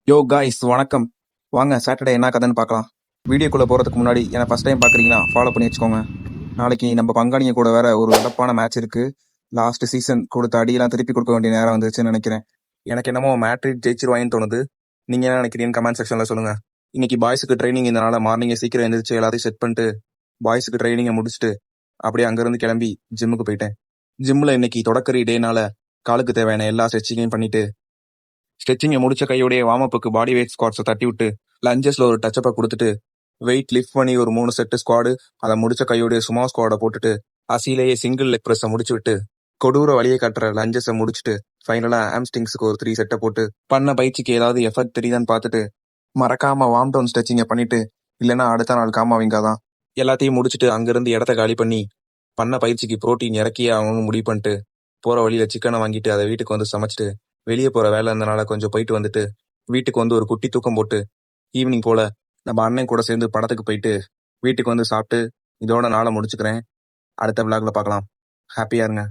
யோ guys வணக்கம். வாங்க Saturday என்ன கதைன்னு பார்க்கலாம். வீடியோக்குள்ளே போகிறதுக்கு முன்னாடி என்னை ஃபஸ்ட் டைம் பார்க்குறீங்கன்னா ஃபாலோ பண்ணி வச்சுக்கோங்க. நாளைக்கு நம்ம பங்காளிங்க கூட வேற ஒரு சிறப்பான மேட்ச் இருக்குது. லாஸ்ட் சீசன் கொடுத்த அடியெல்லாம் திருப்பி கொடுக்க வேண்டிய நேரம் வந்துருச்சுன்னு நினைக்கிறேன். எனக்கு என்னமோ மேட்ரிட் ஜெயிச்சிருவாயின்னு தோணுது. நீங்கள் என்ன நினைக்கிறீங்கன்னு கமெண்ட் செக்ஷனில் சொல்லுங்கள். இன்னைக்கு பாய்ஸுக்கு ட்ரைனிங் இதனால மார்னிங்கே சீக்கிரம் எழுந்திரிச்சு எல்லாத்தையும் செட் பண்ணிட்டு பாய்ஸுக்கு ட்ரைனிங்கை முடிச்சுட்டு அப்படியே அங்கேருந்து கிளம்பி ஜிம்முக்கு போயிட்டேன். ஜிம்மில் இன்னைக்கு தொடக்கரி டேனால காலுக்கு தேவையான எல்லா ஸ்ட்ரெச்சிங்கையும் பண்ணிட்டு ஸ்ட்ரெச்சிங்கை முடிச்ச கையோடைய வார்மப்புக்கு பாடி வெயிட் ஸ்குவாட்ஸை தட்டி விட்டு லஞ்சஸ்ல ஒரு டச்சப்பை கொடுத்துட்டு வெயிட் லிஃப்ட் பண்ணி ஒரு 3 செட்டு ஸ்குவாடு அதை முடிச்ச கையோடைய சும்மா ஸ்குவாடை போட்டுட்டு அசிலேயே சிங்கிள் லெக் ப்ரெஸ்ஸை முடிச்சு விட்டு கொடூர வழியை காட்டுற லஞ்சஸை முடிச்சுட்டு ஃபைனலா ஆம்ஸ்டிங்ஸுக்கு ஒரு 3 செட்டை போட்டு பண்ண பயிற்சிக்கு ஏதாவது எஃபெக்ட் தெரியுதான்னு பார்த்துட்டு மறக்காம வார்ம் டவுன் ஸ்ட்ரெச்சிங்கை பண்ணிட்டு இல்லைன்னா அடுத்த நாள் காமாவிங்க தான் எல்லாத்தையும் முடிச்சுட்டு அங்கிருந்து இடத்த காலி பண்ணி பண்ண பயிற்சிக்கு புரோட்டீன் இறக்கியே அவங்க முடிவு பண்ணிட்டு போற வழியில சிக்கனை வாங்கிட்டு அதை வீட்டுக்கு வந்து சமைச்சிட்டு வெளியே போற வேலை இருந்தனால கொஞ்சம் போயிட்டு வந்துட்டு வீட்டுக்கு வந்து ஒரு குட்டி தூக்கம் போட்டு ஈவினிங் போல நம்ம அண்ணன் கூட சேர்ந்து படத்துக்கு போயிட்டு வீட்டுக்கு வந்து சாப்பிட்டு இதோட நாளை முடிச்சுக்கிறேன். அடுத்த விளாக்ல பார்க்கலாம். ஹாப்பியா இருங்க.